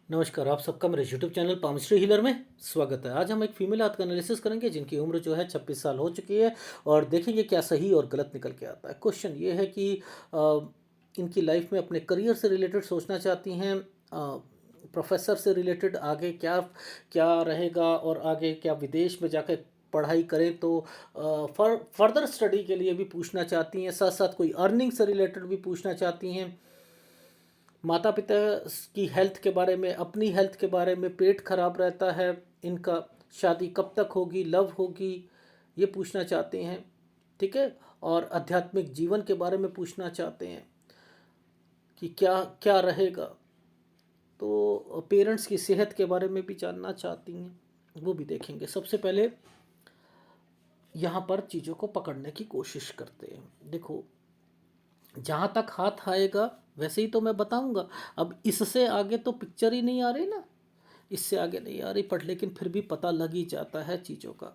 नमस्कार, आप सबका मेरे यूट्यूब चैनल पामस्ट्री हीलर में स्वागत है। आज हम एक फीमेल हाथ का एनालिसिस करेंगे जिनकी उम्र जो है 26 साल हो चुकी है और देखेंगे क्या सही और गलत निकल के आता है। क्वेश्चन ये है कि इनकी लाइफ में अपने करियर से रिलेटेड सोचना चाहती हैं, प्रोफेसर से रिलेटेड आगे क्या क्या रहेगा और आगे क्या विदेश में जाकर पढ़ाई करें तो फर्दर स्टडी के लिए भी पूछना चाहती हैं, साथ साथ कोई अर्निंग से रिलेटेड भी पूछना चाहती हैं, माता पिता की हेल्थ के बारे में, अपनी हेल्थ के बारे में, पेट खराब रहता है इनका, शादी कब तक होगी, लव होगी, ये पूछना चाहते हैं। ठीक है। और आध्यात्मिक जीवन के बारे में पूछना चाहते हैं कि क्या क्या रहेगा। तो पेरेंट्स की सेहत के बारे में भी जानना चाहती हैं, वो भी देखेंगे। सबसे पहले यहाँ पर चीज़ों को पकड़ने की कोशिश करते हैं। देखो, जहाँ तक हाथ आएगा वैसे ही तो मैं बताऊंगा। अब इससे आगे तो पिक्चर ही नहीं आ रही ना, इससे आगे नहीं आ रही पर लेकिन फिर भी पता लग ही जाता है चीज़ों का।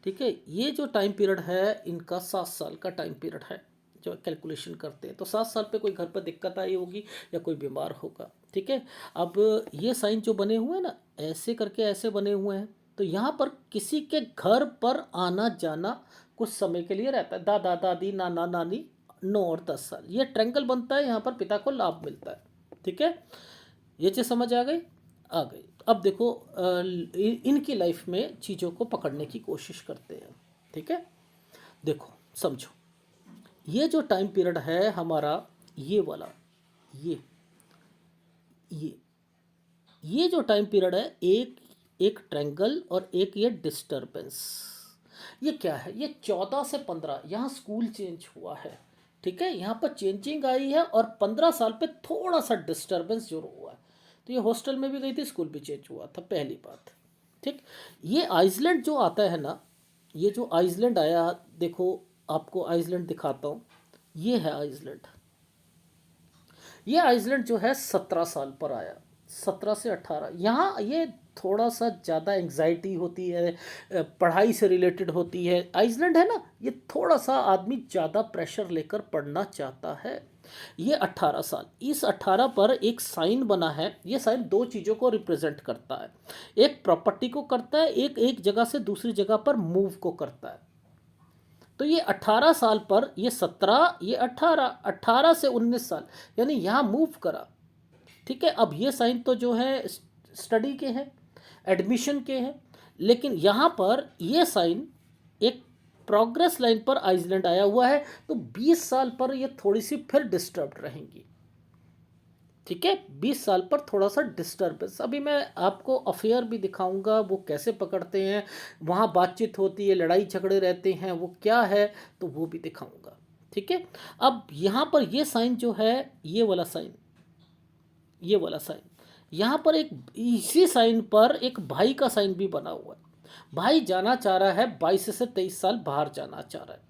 ठीक है। ये जो टाइम पीरियड है इनका 7 साल का टाइम पीरियड है। जो कैलकुलेशन करते हैं तो 7 साल पे कोई घर पर दिक्कत आई होगी या कोई बीमार होगा। ठीक है। अब ये साइन जो बने हुए हैं ना, ऐसे करके ऐसे बने हुए हैं, तो यहाँ पर किसी के घर पर आना जाना कुछ समय के लिए रहता है। दादा दादी, नाना नानी, 9 और 10 साल, ये ट्रैंगल बनता है। यहाँ पर पिता को लाभ मिलता है। ठीक है। ये चीज़ समझ आ गई? आ गई। अब देखो, इनकी लाइफ में चीज़ों को पकड़ने की कोशिश करते हैं। ठीक है। देखो, समझो, ये जो टाइम पीरियड है हमारा, ये वाला, ये ये ये जो टाइम पीरियड है, एक एक ट्रैंगल और एक ये डिस्टरबेंस। ये क्या है? ये 14 से 15, यहाँ स्कूल चेंज हुआ है। ठीक है। यहाँ पर चेंजिंग आई है और 15 साल पे थोड़ा सा डिस्टरबेंस जरूर हुआ है। तो ये हॉस्टल में भी गई थी, स्कूल भी चेंज हुआ था, पहली बात। ठीक। ये आइसलैंड जो आता है ना, ये जो आइसलैंड आया, देखो आपको आइसलैंड दिखाता हूँ। ये है आइसलैंड। ये आइसलैंड जो है 17 साल पर आया, 17 से 18। यहाँ ये थोड़ा सा ज़्यादा एंग्जाइटी होती है, पढ़ाई से रिलेटेड होती है। आइसलैंड है ना, ये थोड़ा सा आदमी ज़्यादा प्रेशर लेकर पढ़ना चाहता है। ये 18 साल, इस 18 पर एक साइन बना है। ये साइन दो चीज़ों को रिप्रेजेंट करता है। एक प्रॉपर्टी को करता है, एक एक जगह से दूसरी जगह पर मूव को करता है। तो ये 18 साल पर, ये 17, ये 18, 18 से 19 साल, यानी यहाँ मूव करा। ठीक है। अब ये साइन तो जो है स्टडी के हैं, एडमिशन के हैं, लेकिन यहाँ पर ये साइन एक प्रोग्रेस लाइन पर आइसलैंड आया हुआ है। तो 20 साल पर ये थोड़ी सी फिर डिस्टर्ब रहेंगी। ठीक है। 20 साल पर थोड़ा सा डिस्टर्बेंस। अभी मैं आपको अफेयर भी दिखाऊंगा, वो कैसे पकड़ते हैं, वहाँ बातचीत होती है, लड़ाई झगड़े रहते हैं, वो क्या है, तो वो भी दिखाऊंगा। ठीक है। अब यहाँ पर ये साइन जो है, ये वाला साइन, ये वाला साइन, यहाँ पर एक इसी साइन पर एक भाई का साइन भी बना हुआ है। भाई जाना चाह रहा है, 22 से 23 साल बाहर जाना चाह रहा है,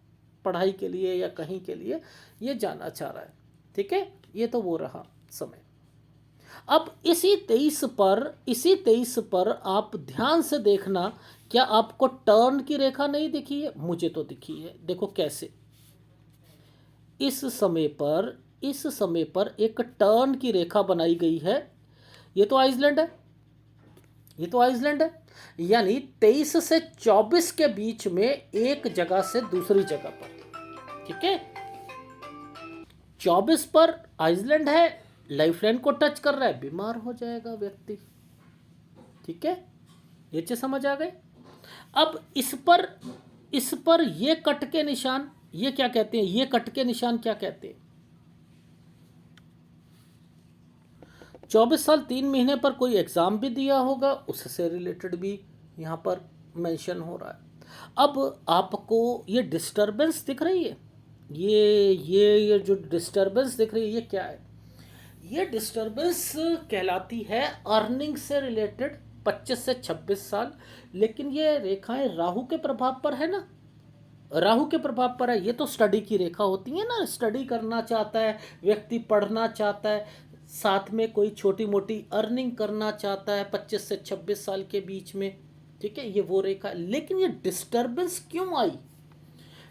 पढ़ाई के लिए या कहीं के लिए ये जाना चाह रहा है। ठीक है। ये तो वो रहा समय। अब इसी 23 पर आप ध्यान से देखना, क्या आपको टर्न की रेखा नहीं दिखी है? मुझे तो दिखी है। देखो कैसे, इस समय पर एक टर्न की रेखा बनाई गई है। ये तो आइसलैंड है, ये तो आइसलैंड है। यानी 23 से 24 के बीच में एक जगह से दूसरी जगह पर। ठीक है। 24 पर आइसलैंड है, लाइफलाइन को टच कर रहा है, बीमार हो जाएगा व्यक्ति। ठीक है। ये चीज समझ आ गई? अब इस पर ये कट के निशान, ये क्या कहते हैं? ये कट के निशान क्या कहते हैं? 24 साल 3 महीने पर कोई एग्जाम भी दिया होगा, उससे रिलेटेड भी यहाँ पर मेंशन हो रहा है। अब आपको ये डिस्टरबेंस दिख रही है, ये जो डिस्टरबेंस दिख रही है, ये क्या है? ये डिस्टरबेंस कहलाती है अर्निंग से रिलेटेड, 25 से 26 साल। लेकिन ये रेखाएं राहु के प्रभाव पर है ना, राहु के प्रभाव पर है। ये तो स्टडी की रेखा होती है ना, स्टडी करना चाहता है व्यक्ति, पढ़ना चाहता है, साथ में कोई छोटी मोटी अर्निंग करना चाहता है 25 से 26 साल के बीच में। ठीक है। ये वो रेखा। लेकिन ये डिस्टरबेंस क्यों आई?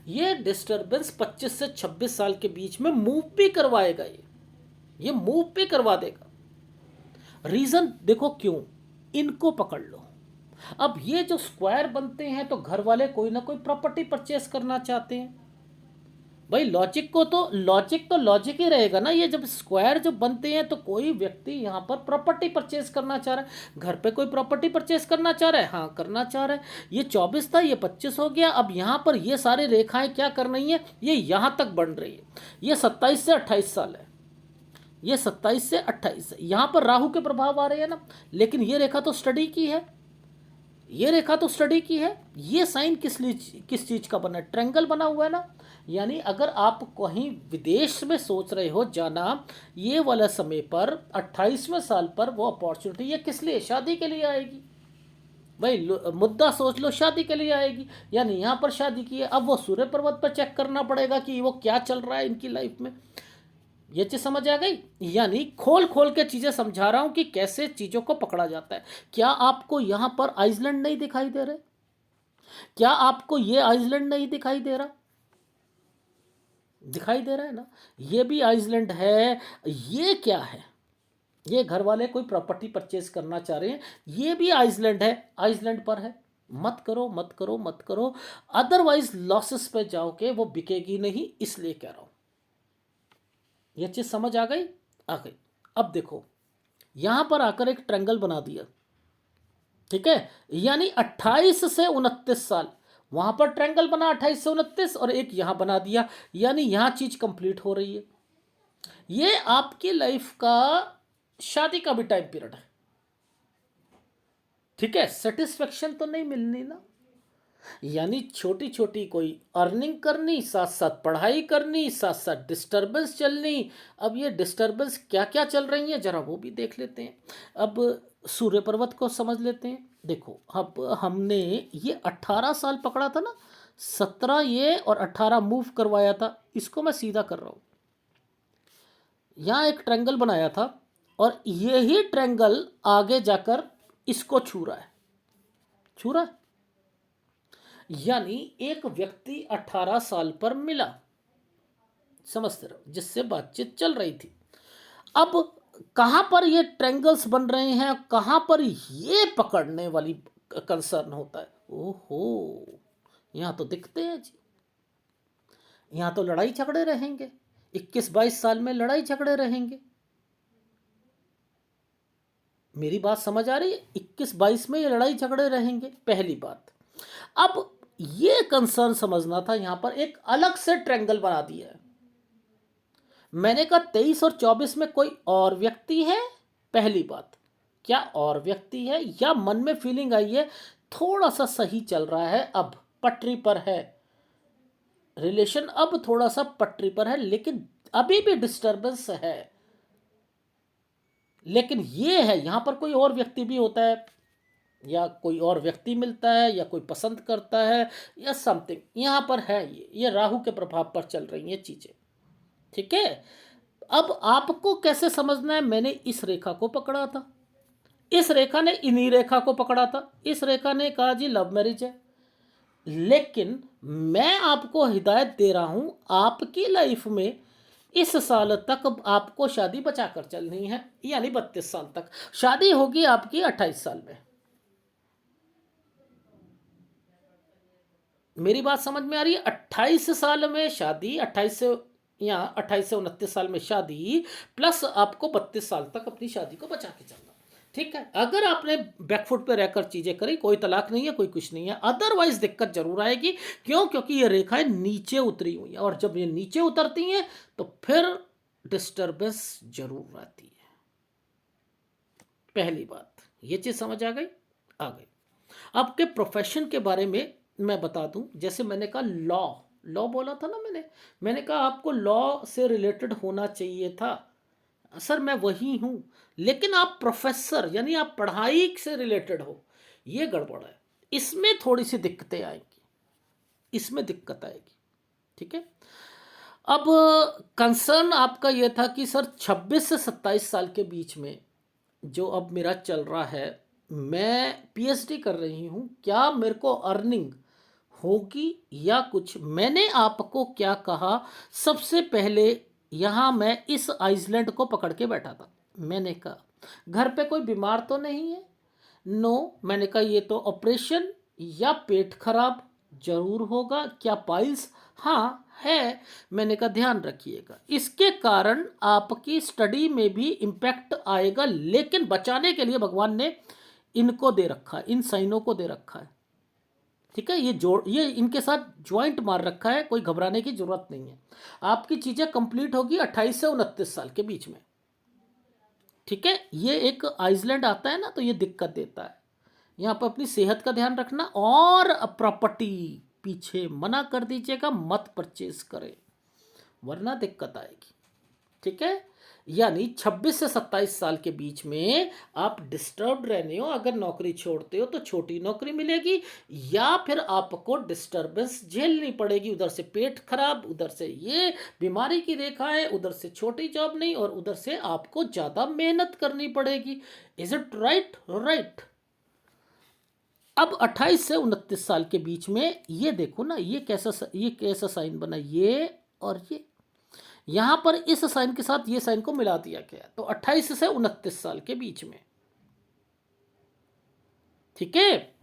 ये डिस्टरबेंस 25 से 26 साल के बीच में मूव भी करवाएगा, ये मूव भी करवा देगा। रीज़न देखो क्यों, इनको पकड़ लो। अब ये जो स्क्वायर बनते हैं तो घर वाले कोई ना कोई प्रॉपर्टी परचेस करना चाहते हैं। भाई लॉजिक तो लॉजिक ही रहेगा ना। ये जब स्क्वायर जो बनते हैं तो कोई व्यक्ति यहाँ पर प्रॉपर्टी परचेस करना चाह रहा है, घर पे कोई प्रॉपर्टी परचेस करना चाह रहा है, हाँ करना चाह रहा है। ये 24 था, ये 25 हो गया। अब यहाँ पर ये सारी रेखाएं क्या कर रही हैं, ये यहाँ तक बन रही है। ये 27 से 28 साल है, ये 27 से 28 है। यहाँ पर राहु के प्रभाव आ रहे हैं ना, लेकिन ये रेखा तो स्टडी की है, ये रेखा तो स्टडी की है। ये साइन किस चीज का बना है, ट्रायंगल बना हुआ है ना। यानी अगर आप कहीं विदेश में सोच रहे हो जाना, ये वाला समय पर 28वें साल पर वो अपॉर्चुनिटी, ये किस लिए, शादी के लिए आएगी। भाई मुद्दा सोच लो, शादी के लिए आएगी। यानी यहाँ पर शादी की है, अब वो सूर्य पर्वत पर चेक करना पड़ेगा कि वो क्या चल रहा है इनकी लाइफ में। ये चीज समझ आ गई। यानी खोल खोल के चीजें समझा रहा हूं कि कैसे चीजों को पकड़ा जाता है। क्या आपको यहां पर आइसलैंड नहीं दिखाई दे रहे, क्या आपको ये आइसलैंड नहीं दिखाई दे रहा, दिखाई दे रहा है ना, ये भी आइसलैंड है। ये क्या है, ये घर वाले कोई प्रॉपर्टी परचेज करना चाह रहे हैं, ये भी आइसलैंड है, आइसलैंड पर है। मत करो मत करो मत करो, अदरवाइज लॉसेस पे जाओगे, वो बिकेगी नहीं, इसलिए कह रहा हूं। ये चीज समझ आ गई, आ गई। अब देखो यहां पर आकर एक ट्रायंगल बना दिया, ठीक है। यानी 28 से 29 साल, वहां पर ट्रायंगल बना 28 से 29, और एक यहां बना दिया। यानी यहां चीज कंप्लीट हो रही है। ये आपकी लाइफ का शादी का भी टाइम पीरियड है, ठीक है। सेटिस्फेक्शन तो नहीं मिलनी ना। यानी छोटी छोटी कोई अर्निंग करनी, साथ साथ पढ़ाई करनी, साथ साथ डिस्टरबेंस चलनी। अब ये डिस्टरबेंस क्या क्या चल रही है जरा वो भी देख लेते हैं। अब सूर्य पर्वत को समझ लेते हैं। देखो अब हमने ये 18 साल पकड़ा था ना, 17 ये और 18 मूव करवाया था, इसको मैं सीधा कर रहा हूँ। यहाँ एक ट्रायंगल बनाया था और यही ट्रायंगल आगे जाकर इसको छू रहा है, छू रहा है। यानी एक व्यक्ति 18 साल पर मिला, समझते रहो, जिससे बातचीत चल रही थी। अब कहां पर ये ट्रायंगल्स बन रहे हैं, कहां पर ये पकड़ने वाली कंसर्न होता है। ओहो, यहां तो दिखते हैं जी, यहां तो लड़ाई झगड़े रहेंगे, 21-22 साल में लड़ाई झगड़े रहेंगे। मेरी बात समझ आ रही है, 21-22 में ये लड़ाई झगड़े रहेंगे, पहली बात। अब ये कंसर्न समझना था, यहां पर एक अलग से ट्रायंगल बना दिया है। मैंने कहा 23 और 24 में कोई और व्यक्ति है, पहली बात। क्या और व्यक्ति है, या मन में फीलिंग आई है थोड़ा सा सही चल रहा है, अब पटरी पर है रिलेशन, अब थोड़ा सा पटरी पर है, लेकिन अभी भी डिस्टरबेंस है। लेकिन ये है, यहां पर कोई और व्यक्ति भी होता है, या कोई और व्यक्ति मिलता है, या कोई पसंद करता है, या समथिंग यहां पर है। ये राहु के प्रभाव पर चल रही हैं चीजें, ठीक है। अब आपको कैसे समझना है, मैंने इस रेखा को पकड़ा था, इस रेखा ने इन्हीं रेखा को पकड़ा था, इस रेखा ने कहा जी लव मैरिज है। लेकिन मैं आपको हिदायत दे रहा हूं, आपकी लाइफ में इस साल तक आपको शादी बचाकर चलनी है। यानी 32 साल तक शादी होगी आपकी, 28 साल में। मेरी बात समझ में आ रही है, 28 साल में शादी, 28 से या 28 से 29 साल में शादी, प्लस आपको 32 साल तक अपनी शादी को बचा के चलना, ठीक है। अगर आपने बैकफुट पे रहकर चीजें करी, कोई तलाक नहीं है, कोई कुछ नहीं है, अदरवाइज दिक्कत जरूर आएगी। क्यों, क्योंकि ये रेखाएं नीचे उतरी हुई हैं, और जब ये नीचे उतरती हैं तो फिर डिस्टर्बेंस जरूर आती है। पहली बात, ये चीज समझ आ गई, आ गई। आपके प्रोफेशन के बारे में मैं बता दूं, जैसे मैंने कहा लॉ, लॉ बोला था ना मैंने कहा आपको लॉ से रिलेटेड होना चाहिए था। सर मैं वही हूं, लेकिन आप प्रोफेसर यानी आप पढ़ाई से रिलेटेड हो, ये गड़बड़ है। इसमें थोड़ी सी दिक्कतें आएंगी, इसमें दिक्कत आएगी, ठीक है। अब कंसर्न आपका यह था कि सर 26 से 27 साल के बीच में जो अब मेरा चल रहा है, मैं पीएचडी कर रही हूं, क्या मेरे को अर्निंग होगी या कुछ। मैंने आपको क्या कहा, सबसे पहले यहां मैं इस आइसलैंड को पकड़ के बैठा था। मैंने कहा घर पे कोई बीमार तो नहीं है? नो। मैंने कहा ये तो ऑपरेशन या पेट खराब जरूर होगा। क्या पाइल्स? हाँ है। मैंने कहा ध्यान रखिएगा, इसके कारण आपकी स्टडी में भी इम्पैक्ट आएगा, लेकिन बचाने के लिए भगवान ने इनको दे रखा है, इन साइनों को दे रखा है। ठीक है, ये इनके साथ ज्वाइंट मार रखा है, कोई घबराने की जरूरत नहीं है। आपकी चीजें कंप्लीट होगी 28 से 29 साल के बीच में। ठीक है, ये एक आइसलैंड आता है ना, तो ये दिक्कत देता है। यहाँ पर अपनी सेहत का ध्यान रखना, और प्रॉपर्टी पीछे मना कर दीजिएगा, मत परचेज करें वरना दिक्कत आएगी। ठीक है, यानी 26 से 27 साल के बीच में आप डिस्टर्ब रहने हो। अगर नौकरी छोड़ते हो तो छोटी नौकरी मिलेगी, या फिर आपको डिस्टर्बेंस झेलनी पड़ेगी। उधर से पेट खराब, उधर से ये बीमारी की रेखा है, उधर से छोटी जॉब नहीं, और उधर से आपको ज़्यादा मेहनत करनी पड़ेगी। Is it right? राइट। अब 28 से 29 साल के बीच में ये देखो ना, ये कैसा साइन बना, ये और ये यहां पर इस साइन के साथ ये साइन को मिला दिया गया, तो 28 से 29 साल के बीच में। ठीक है,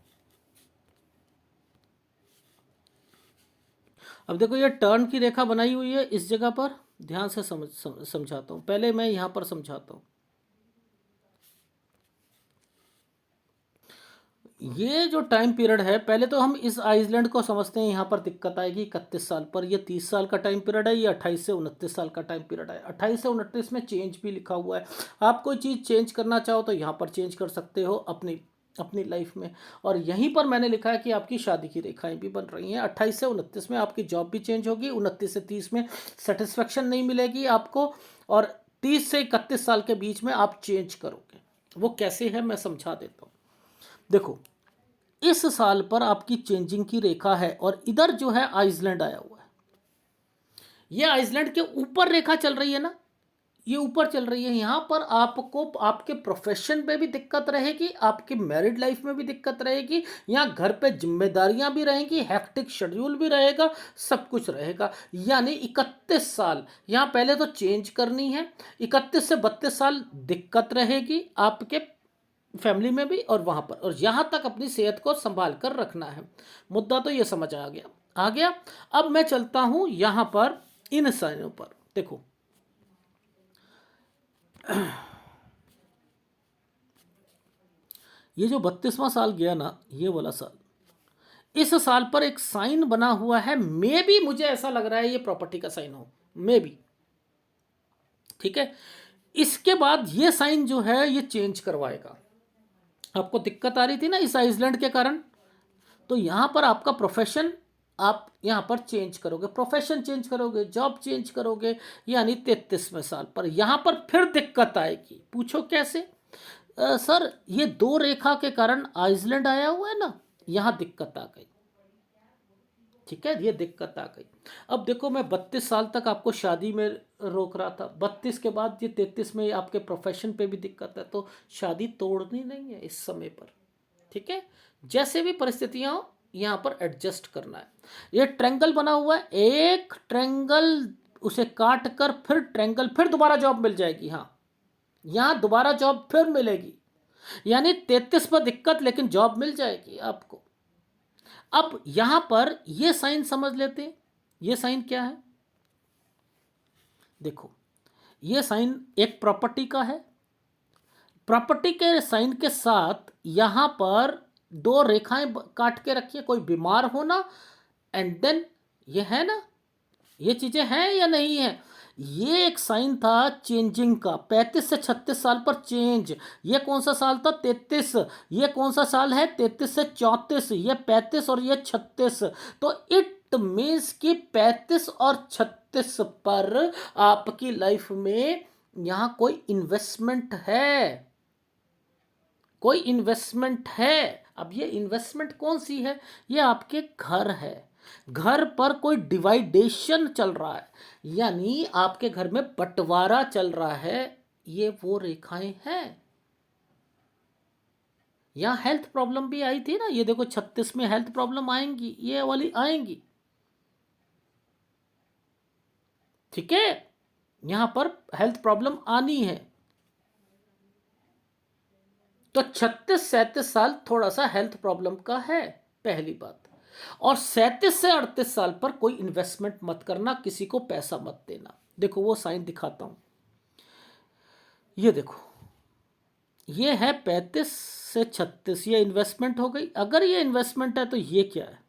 अब देखो ये टर्न की रेखा बनाई हुई है इस जगह पर, ध्यान से समझाता हूं। पहले मैं यहां पर समझाता हूं। ये जो टाइम पीरियड है, पहले तो हम इस आइसलैंड को समझते हैं। यहाँ पर दिक्कत आएगी 31 साल पर। ये 30 साल का टाइम पीरियड है, ये 28 से 29 साल का टाइम पीरियड है। 28 से 29 में चेंज भी लिखा हुआ है। आप कोई चीज़ चेंज करना चाहो तो यहाँ पर चेंज कर सकते हो अपनी अपनी लाइफ में। और यहीं पर मैंने लिखा है कि आपकी शादी की रेखाएं भी बन रही हैं। 28 से 29 में आपकी जॉब भी चेंज होगी, 29 से 30 में सेटिस्फेक्शन नहीं मिलेगी आपको, और 30 से 31 साल के बीच में आप चेंज करोगे। वो कैसे है मैं समझा देता हूँ। देखो, इस साल पर आपकी चेंजिंग की रेखा है, और इधर जो है आइसलैंड आया हुआ है। ये आइसलैंड के ऊपर रेखा चल रही है ना, ये ऊपर चल रही है। यहां पर आपको आपके प्रोफेशन में भी दिक्कत रहेगी, आपकी मैरिड लाइफ में भी दिक्कत रहेगी, यहाँ घर पे जिम्मेदारियां भी रहेंगी, हेक्टिक शेड्यूल भी रहेगा, सब कुछ रहेगा। यानी 31 साल यहाँ पहले तो चेंज करनी है। 31 से 32 साल दिक्कत रहेगी आपके फैमिली में भी और वहाँ पर, और यहाँ तक अपनी सेहत को संभाल कर रखना है। मुद्दा तो ये समझ आ गया। अब मैं चलता हूँ यहाँ पर इन साइनों पर। देखो, ये जो 32वां साल गया ना, ये वाला साल, इस साल पर एक साइन बना हुआ है। मे भी मुझे ऐसा लग रहा है ये प्रॉपर्टी का साइन हो, मे भी। ठीक है, इसके बाद ये साइन जो है ये चेंज करवाएगा। आपको दिक्कत आ रही थी ना इस आइसलैंड के कारण, तो यहाँ पर आपका प्रोफेशन आप यहाँ पर चेंज करोगे, प्रोफेशन चेंज करोगे, जॉब चेंज करोगे, यानी 33वें साल पर यहाँ पर फिर दिक्कत आएगी। पूछो कैसे? सर ये दो रेखा के कारण आइसलैंड आया हुआ है ना, यहाँ दिक्कत आ गई। ठीक है, ये दिक्कत आ गई। अब देखो, मैं 32 साल तक आपको शादी में रोक रहा था, 32 के बाद ये 33 में आपके प्रोफेशन पे भी दिक्कत है, तो शादी तोड़नी नहीं है इस समय पर। ठीक है, जैसे भी परिस्थितियां हो यहाँ पर एडजस्ट करना है। ये ट्रेंगल बना हुआ है, एक ट्रेंगल, उसे काट कर फिर ट्रेंगल, फिर दोबारा जॉब मिल जाएगी। हाँ, यहाँ दोबारा जॉब फिर मिलेगी, यानी 33 पर दिक्कत, लेकिन जॉब मिल जाएगी आपको। अब यहां पर ये साइन समझ लेते हैं। ये साइन क्या है? देखो, ये साइन एक प्रॉपर्टी का है। प्रॉपर्टी के साइन के साथ यहां पर दो रेखाएं काट के रखिए, कोई बीमार होना, एंड देन ये है ना, ये चीजें हैं या नहीं है। ये एक साइन था चेंजिंग का, 35 से 36 साल पर चेंज। ये कौन सा साल था? 33। ये कौन सा साल है? 33 से 34। ये 35 और ये 36। तो इट मीन्स कि 35 और 36 पर आपकी लाइफ में यहाँ कोई इन्वेस्टमेंट है, कोई इन्वेस्टमेंट है। अब ये इन्वेस्टमेंट कौन सी है? ये आपके घर है। घर पर कोई डिवाइडेशन चल रहा है, यानी आपके घर में बंटवारा चल रहा है। ये वो रेखाएं हैं। यहां हेल्थ प्रॉब्लम भी आई थी ना, ये देखो 36 में हेल्थ प्रॉब्लम आएंगी, ये वाली आएंगी। ठीक है, यहां पर हेल्थ प्रॉब्लम आनी है। तो 36-37 साल थोड़ा सा हेल्थ प्रॉब्लम का है, पहली बात। और 37 से 38 साल पर कोई इन्वेस्टमेंट मत करना, किसी को पैसा मत देना। देखो वो साइन दिखाता हूं, ये देखो, ये है 35 से 36, ये इन्वेस्टमेंट हो गई। अगर ये इन्वेस्टमेंट है तो ये क्या है,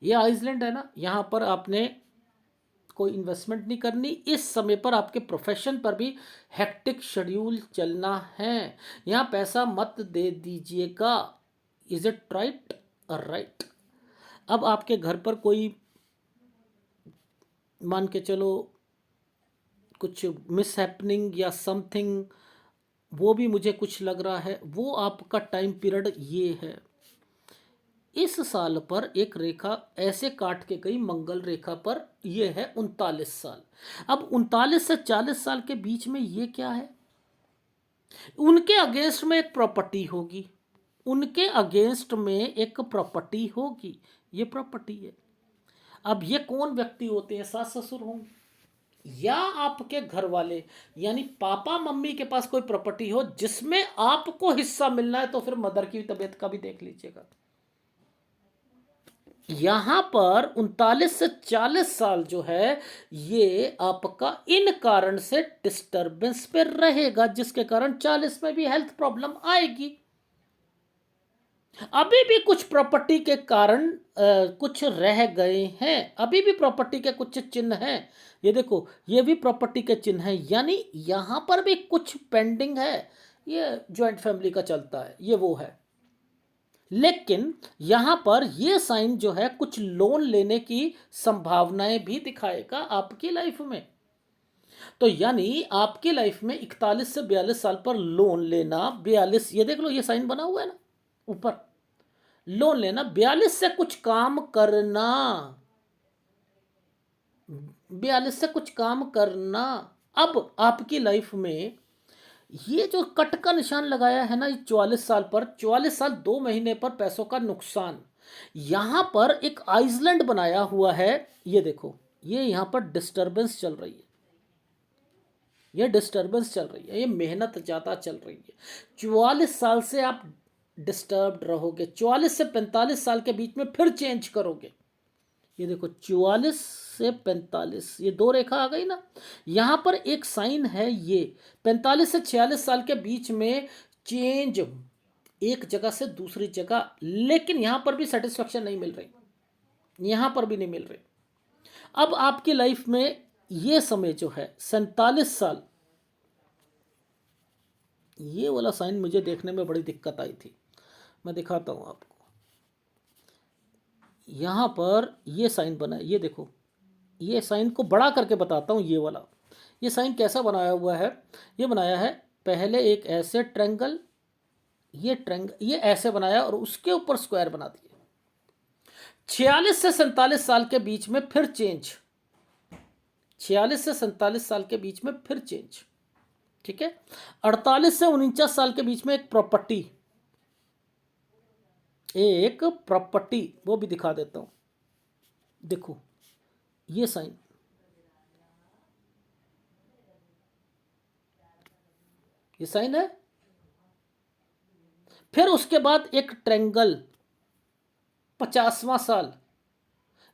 ये आइसलैंड है ना, यहां पर आपने कोई इन्वेस्टमेंट नहीं करनी। इस समय पर आपके प्रोफेशन पर भी हेक्टिक शेड्यूल चलना है, यहाँ पैसा मत दे दीजिएगा। Is it right? राइट। अब आपके घर पर कोई, मान के चलो, कुछ मिस हैपनिंग या समथिंग, वो भी मुझे कुछ लग रहा है, वो आपका टाइम पीरियड ये है। इस साल पर एक रेखा ऐसे काट के गई मंगल रेखा पर, ये है 39 साल। अब 39 से 40 साल के बीच में ये क्या है, उनके अगेंस्ट में एक प्रॉपर्टी होगी, उनके अगेंस्ट में एक प्रॉपर्टी होगी, ये प्रॉपर्टी है। अब ये कौन व्यक्ति होते हैं, सास ससुर होंगे या आपके घर वाले, यानी पापा मम्मी के पास कोई प्रॉपर्टी हो जिसमें आपको हिस्सा मिलना है, तो फिर मदर की तबीयत का भी देख लीजिएगा। यहां पर 39 से 40 साल जो है, ये आपका इन कारण से डिस्टरबेंस पे रहेगा, जिसके कारण 40 में भी हेल्थ प्रॉब्लम आएगी। अभी भी कुछ प्रॉपर्टी के कारण कुछ रह गए हैं, अभी भी प्रॉपर्टी के कुछ चिन्ह हैं। ये देखो, ये भी प्रॉपर्टी के चिन्ह हैं, यानी यहां पर भी कुछ पेंडिंग है। ये ज्वाइंट फैमिली का चलता है, ये वो है। लेकिन यहां पर ये साइन जो है, कुछ लोन लेने की संभावनाएं भी दिखाएगा आपकी लाइफ में। तो यानी आपकी लाइफ में 41 से 42 साल पर लोन लेना, 42, ये देख लो, ये साइन बना हुआ है ना ऊपर, लोन लेना, 42 से कुछ काम करना, 42 से कुछ काम करना। अब आपकी लाइफ में ये जो कट का निशान लगाया है ना, 44 साल पर, 44 साल 2 महीने पर पैसों का नुकसान, यहां पर एक आइसलैंड बनाया हुआ है। ये देखो, ये यहां पर डिस्टरबेंस चल रही है, ये डिस्टरबेंस चल रही है, ये मेहनत ज़्यादा चल रही है। 44 साल से आप डिस्टर्ब्ड रहोगे, 44 से 45 साल के बीच में फिर चेंज करोगे। ये देखो, 44 से 45, ये दो रेखा आ गई ना, यहां पर एक साइन है, ये 45 से 46 साल के बीच में चेंज, एक जगह से दूसरी जगह। लेकिन यहां पर भी सेटिस्फेक्शन नहीं मिल रही, यहां पर भी नहीं मिल रही। अब आपकी लाइफ में ये समय जो है 47 साल, ये वाला साइन मुझे देखने में बड़ी दिक्कत आई थी, मैं दिखाता हूं आपको। यहाँ पर ये साइन बना है, ये देखो, ये साइन को बड़ा करके बताता हूँ। ये वाला, ये साइन कैसा बनाया हुआ है, ये बनाया है पहले एक ऐसे ट्रायंगल, ये ट्रायंगल, ये ऐसे बनाया और उसके ऊपर स्क्वायर बना दिया। 46 से 47 साल के बीच में फिर चेंज, 46 से 47 साल के बीच में फिर चेंज, ठीक है। 48 से 49 साल के बीच में एक प्रॉपर्टी, एक प्रॉपर्टी, वो भी दिखा देता हूं। देखो ये साइन, ये साइन है। फिर उसके बाद एक ट्रायंगल, 50वां साल,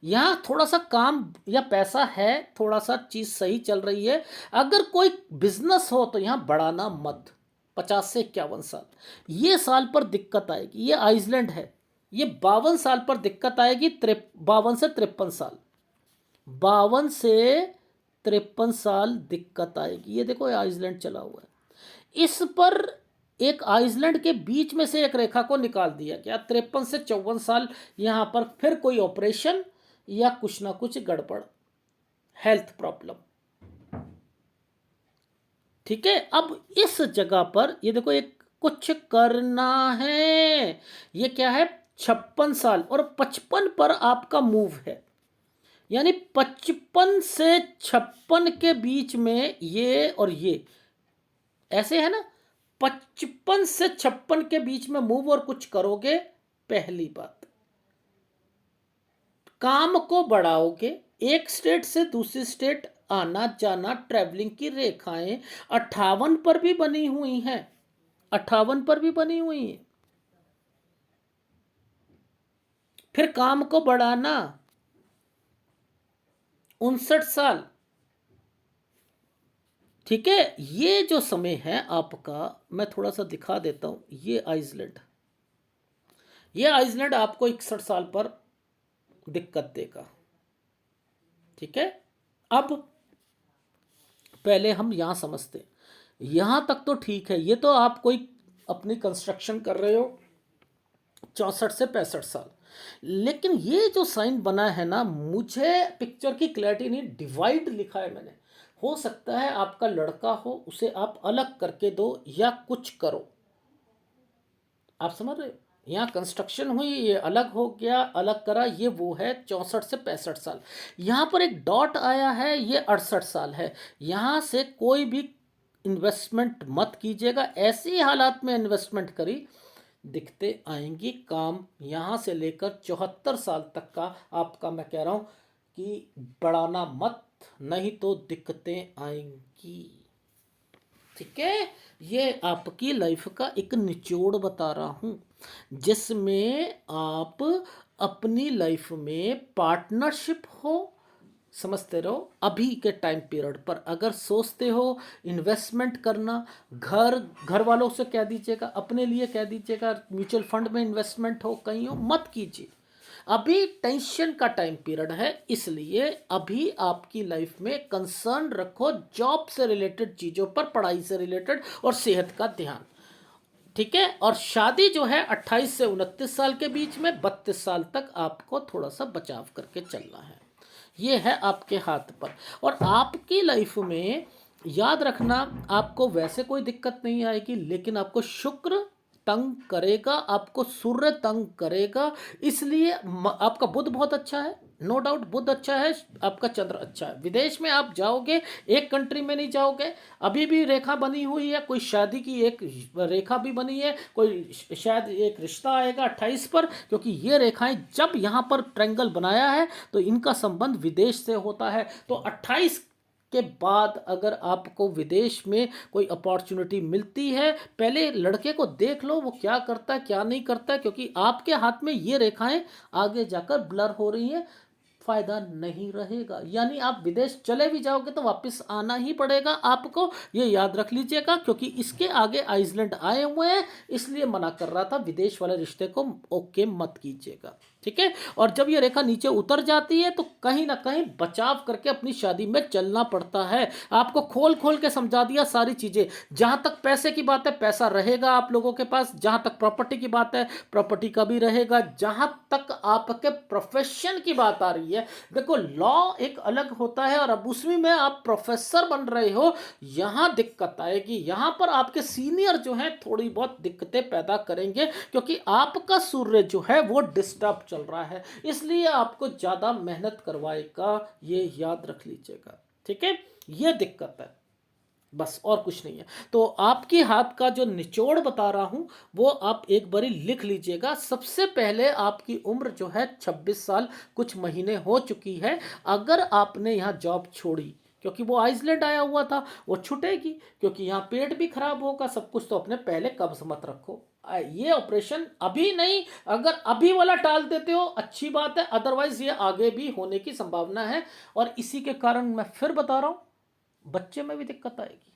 यहां थोड़ा सा काम या पैसा है, थोड़ा सा चीज सही चल रही है। अगर कोई बिजनेस हो तो यहां बढ़ाना मत। 50 से 51 साल, ये साल पर दिक्कत आएगी, ये आइसलैंड है। ये 52 साल पर दिक्कत आएगी, 52 से 53 साल, 52 से 53 साल दिक्कत आएगी। ये देखो, ये आइसलैंड चला हुआ है, इस पर एक आइसलैंड के बीच में से एक रेखा को निकाल दिया गया। 53 से 54 साल, यहां पर फिर कोई ऑपरेशन या कुछ ना कुछ गड़बड़, हेल्थ प्रॉब्लम, ठीक है। अब इस जगह पर ये देखो, एक कुछ करना है, ये क्या है, 56 साल और 55 पर आपका मूव है, यानी 55 से 56 के बीच में ये और ये ऐसे है ना, 55 से 56 के बीच में मूव और कुछ करोगे। पहली बात, काम को बढ़ाओगे, एक स्टेट से दूसरी स्टेट आना जाना, ट्रैवलिंग की रेखाएं 58 पर भी बनी हुई हैं, 58 पर भी बनी हुई है। फिर काम को बढ़ाना 59 साल। ठीक है, ये जो समय है आपका, मैं थोड़ा सा दिखा देता हूं। ये आइसलैंड आपको 61 साल पर दिक्कत देगा। ठीक है, अब पहले हम यहां समझते हैं। यहां तक तो ठीक है, ये तो आप कोई अपनी कंस्ट्रक्शन कर रहे हो 64 से 65 साल। लेकिन ये जो साइन बना है ना, मुझे पिक्चर की क्लैरिटी नहीं, डिवाइड लिखा है मैंने। हो सकता है आपका लड़का हो, उसे आप अलग करके दो या कुछ करो। आप समझ रहे हो, यहाँ कंस्ट्रक्शन हुई, ये अलग हो गया, अलग करा, ये वो है 64 से 65 साल। यहाँ पर एक डॉट आया है, ये 68 साल है। यहाँ से कोई भी इन्वेस्टमेंट मत कीजिएगा। ऐसी हालात में इन्वेस्टमेंट करी, दिखते आएंगी काम। यहाँ से लेकर 74 साल तक का आपका, मैं कह रहा हूँ कि बढ़ाना मत, नहीं तो दिक्कतें आएंगी। ठीक है, ये आपकी लाइफ का एक निचोड़ बता रहा हूँ, जिसमें आप अपनी लाइफ में पार्टनरशिप हो, समझते रहो। अभी के टाइम पीरियड पर अगर सोचते हो इन्वेस्टमेंट करना, घर वालों से कह दीजिएगा, अपने लिए कह दीजिएगा, म्यूचुअल फंड में इन्वेस्टमेंट हो, कहीं हो, मत कीजिए। अभी टेंशन का टाइम पीरियड है, इसलिए अभी आपकी लाइफ में कंसर्न रखो जॉब से रिलेटेड चीज़ों पर, पढ़ाई से रिलेटेड, और सेहत का ध्यान। ठीक है, और शादी जो है 28 से 29 साल के बीच में, 32 साल तक आपको थोड़ा सा बचाव करके चलना है। ये है आपके हाथ पर। और आपकी लाइफ में याद रखना, आपको वैसे कोई दिक्कत नहीं आएगी, लेकिन आपको शुक्र तंग करेगा, आपको सूर्य तंग करेगा। इसलिए आपका बुध बहुत अच्छा है, नो डाउट बुध अच्छा है, आपका चंद्र अच्छा है। विदेश में आप जाओगे, एक कंट्री में नहीं जाओगे। अभी भी रेखा बनी हुई है, कोई शादी की एक रेखा भी बनी है, कोई शायद एक रिश्ता आएगा 28 पर, क्योंकि ये रेखाएं जब यहाँ पर ट्रायंगल बनाया है तो इनका संबंध विदेश से होता है। तो 28 के बाद अगर आपको विदेश में कोई अपॉर्चुनिटी मिलती है, पहले लड़के को देख लो वो क्या करता है क्या नहीं करता है, क्योंकि आपके हाथ में ये रेखाएं आगे जाकर ब्लर हो रही हैं, फायदा नहीं रहेगा। यानी आप विदेश चले भी जाओगे तो वापस आना ही पड़ेगा आपको, ये याद रख लीजिएगा। क्योंकि इसके आगे आइसलैंड आए हुए हैं, इसलिए मना कर रहा था, विदेश वाले रिश्ते को ओके मत कीजिएगा। ठीक है, और जब ये रेखा नीचे उतर जाती है तो कहीं ना कहीं बचाव करके अपनी शादी में चलना पड़ता है। आपको खोल खोल के समझा दिया सारी चीजें। जहां तक पैसे की बात है, पैसा रहेगा आप लोगों के पास। जहां तक प्रॉपर्टी की बात है, प्रॉपर्टी का भी रहेगा। जहां तक आपके प्रोफेशन की बात आ रही है, देखो लॉ एक अलग होता है, और अब उसमें में आप प्रोफेसर बन रहे हो, यहां दिक्कत आएगी। यहां पर आपके सीनियर जो हैं थोड़ी बहुत दिक्कतें पैदा करेंगे, क्योंकि आपका सूर्य जो है वो डिस्टर्ब चल रहा है, इसलिए आपको ज्यादा मेहनत करवाएगा, ये याद रख लीजिएगा। ठीक है, ये दिक्कत है, बस और कुछ नहीं है। तो आपके हाथ का जो निचोड़ बता रहा हूं वो आप एक बारी लिख लीजिएगा। सबसे पहले आपकी उम्र जो है 26 साल कुछ महीने हो चुकी है। अगर आपने यहाँ जॉब छोड़ी, क्योंकि वो आइसलैंड आया हुआ था, वो छूटेगी, क्योंकि यहाँ पेट भी खराब होगा, सब कुछ। तो अपने पहले कब्ज मत रखो, ये ऑपरेशन अभी नहीं, अगर अभी वाला टाल देते हो अच्छी बात है, अदरवाइज ये आगे भी होने की संभावना है। और इसी के कारण मैं फिर बता रहा हूं, बच्चे में भी दिक्कत आएगी।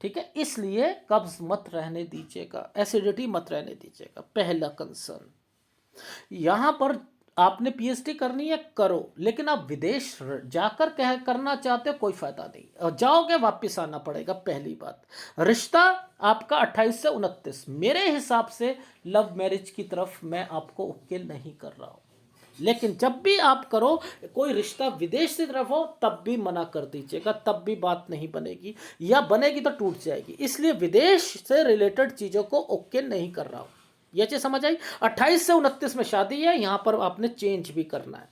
ठीक है, इसलिए कब्ज मत रहने दीजिएगा, एसिडिटी मत रहने दीजिएगा, पहला कंसर्न। यहां पर आपने पीएचडी करनी है, करो, लेकिन आप विदेश जाकर कह करना चाहते हो, कोई फायदा नहीं, और जाओगे वापस आना पड़ेगा। पहली बात, रिश्ता आपका 28 से 29, मेरे हिसाब से लव मैरिज की तरफ मैं आपको ओके नहीं कर रहा हूं। लेकिन जब भी आप करो कोई रिश्ता विदेश से तरफ हो, तब भी मना कर दीजिएगा, तब भी बात नहीं बनेगी, या बनेगी तो टूट जाएगी। इसलिए विदेश से रिलेटेड चीज़ों को ओके नहीं कर रहा हूँ, ये चीज़ समझ आई। 28 से 29 में शादी है, यहाँ पर आपने चेंज भी करना है।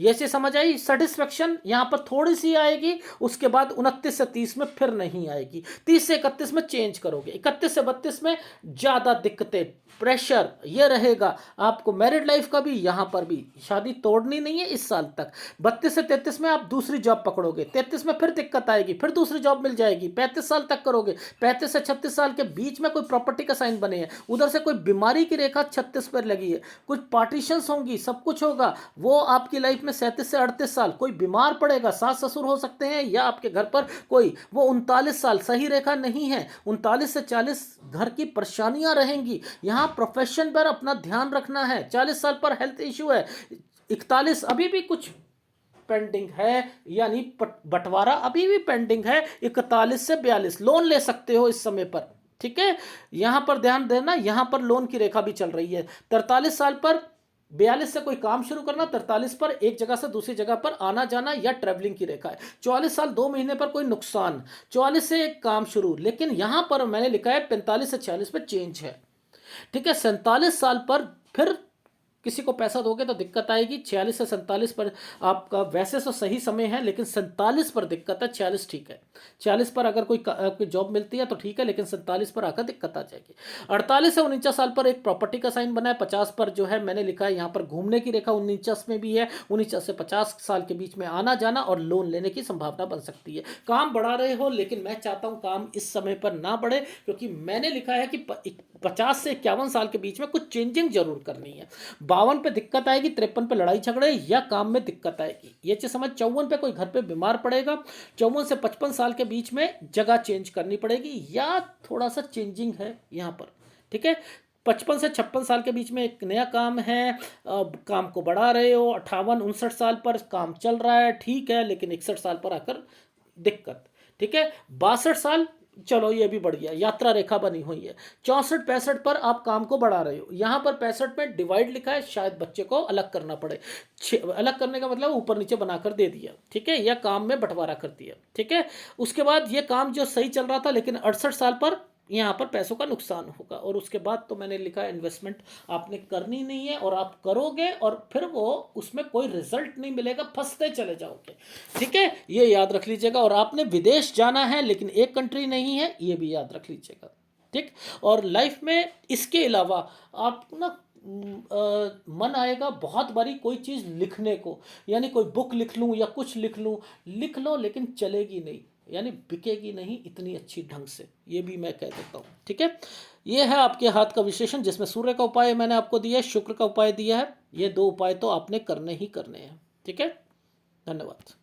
ये चीज समझ आई। सेटिस्फेक्शन यहाँ पर थोड़ी सी आएगी, उसके बाद 29 से 30 में फिर नहीं आएगी, 30 से 31 में चेंज करोगे, 31 से 32 में ज्यादा दिक्कतें, प्रेशर ये रहेगा आपको। मैरिड लाइफ का भी यहाँ पर भी शादी तोड़नी नहीं है इस साल तक। 32 से 33 में आप दूसरी जॉब पकड़ोगे, 33 में फिर दिक्कत आएगी, फिर दूसरी जॉब मिल जाएगी, 35 साल तक करोगे, 35 से 36 साल के बीच में कोई प्रॉपर्टी का साइन बने हैं, उधर से कोई बीमारी की रेखा 36 पर लगी है, कुछ पार्टीशंस होंगी, सब कुछ होगा, वो आपकी लाइफ में 37 से 38 साल कोई बीमार पड़ेगा, सास ससुर हो सकते हैं या आपके घर पर कोई, वो 39 साल सही रेखा नहीं है, 39 से 40 घर की परेशानियां रहेंगी। यहाँ प्रोफेशन पर अपना ध्यान रखना है। 40 साल पर हेल्थ इश्यू है, 41 अभी भी कुछ पेंडिंग है, यानी बंटवारा अभी भी पेंडिंग है। 41 से 42 लोन ले सकते हो इस समय पर, ठीक है, यहां पर ध्यान देना, यहां पर लोन की रेखा भी चल रही है। 43 साल पर 42 से कोई काम शुरू करना, 43 पर एक जगह से दूसरी जगह पर आना जाना या ट्रैवलिंग की रेखा है। 44 साल 2 महीने पर कोई नुकसान, 44 से एक काम शुरू, लेकिन यहां पर मैंने लिखा है 45 से 46 पे चेंज है, ठीक है। 47 साल पर फिर किसी को पैसा दोगे तो दिक्कत आएगी। 46 से 47 पर आपका वैसे तो सही समय है, लेकिन 47 पर दिक्कत है, 46 ठीक है। 46 पर अगर कोई जॉब मिलती है तो ठीक है, लेकिन 47 पर आकर दिक्कत आ जाएगी। 48 से 49 साल पर एक प्रॉपर्टी का साइन बना है। 50 पर जो है मैंने लिखा है यहाँ पर घूमने की रेखा 49 में भी है। 49 से 50 साल के बीच में आना जाना और लोन लेने की संभावना बन सकती है। काम बढ़ा रहे हो, लेकिन मैं चाहता हूँ काम इस समय पर ना बढ़े, क्योंकि मैंने लिखा है कि 50 से 51 साल के बीच में कुछ चेंजिंग जरूर करनी है। 52 पे दिक्कत आएगी, 53 पे लड़ाई झगड़े या काम में दिक्कत आएगी, ये चीज समझ। 54 पे कोई घर पे बीमार पड़ेगा। 54 से 55 साल के बीच में जगह चेंज करनी पड़ेगी या थोड़ा सा चेंजिंग है यहाँ पर, ठीक है। 55 से 56 साल के बीच में एक नया काम है, काम को बढ़ा रहे हो। 58 59 साल पर काम चल रहा है, ठीक है, लेकिन 61 साल पर आकर दिक्कत, ठीक है। 62 साल चलो ये भी बढ़िया, यात्रा रेखा बनी हुई है। 64 65 पर आप काम को बढ़ा रहे हो। यहाँ पर 65 में डिवाइड लिखा है, शायद बच्चे को अलग करना पड़े। अलग करने का मतलब ऊपर नीचे बनाकर दे दिया, ठीक है, या काम में बंटवारा कर दिया, ठीक है। उसके बाद ये काम जो सही चल रहा था, लेकिन 68 साल पर यहाँ पर पैसों का नुकसान होगा। और उसके बाद तो मैंने लिखा इन्वेस्टमेंट आपने करनी नहीं है, और आप करोगे और फिर वो उसमें कोई रिजल्ट नहीं मिलेगा, फंसते चले जाओगे, ठीक है, ये याद रख लीजिएगा। और आपने विदेश जाना है, लेकिन एक कंट्री नहीं है, ये भी याद रख लीजिएगा, ठीक। और लाइफ में इसके अलावा आप ना मन आएगा बहुत बारी कोई चीज़ लिखने को, यानी कोई बुक लिख लूँ या कुछ लिख लूँ, लिख लो, लेकिन चलेगी नहीं, यानी बिकेगी नहीं इतनी अच्छी ढंग से, ये भी मैं कह देता हूँ, ठीक है। ये है आपके हाथ का विशेषण, जिसमें सूर्य का उपाय मैंने आपको दिया है, शुक्र का उपाय दिया है। ये 2 उपाय तो आपने करने ही करने हैं, ठीक है। धन्यवाद।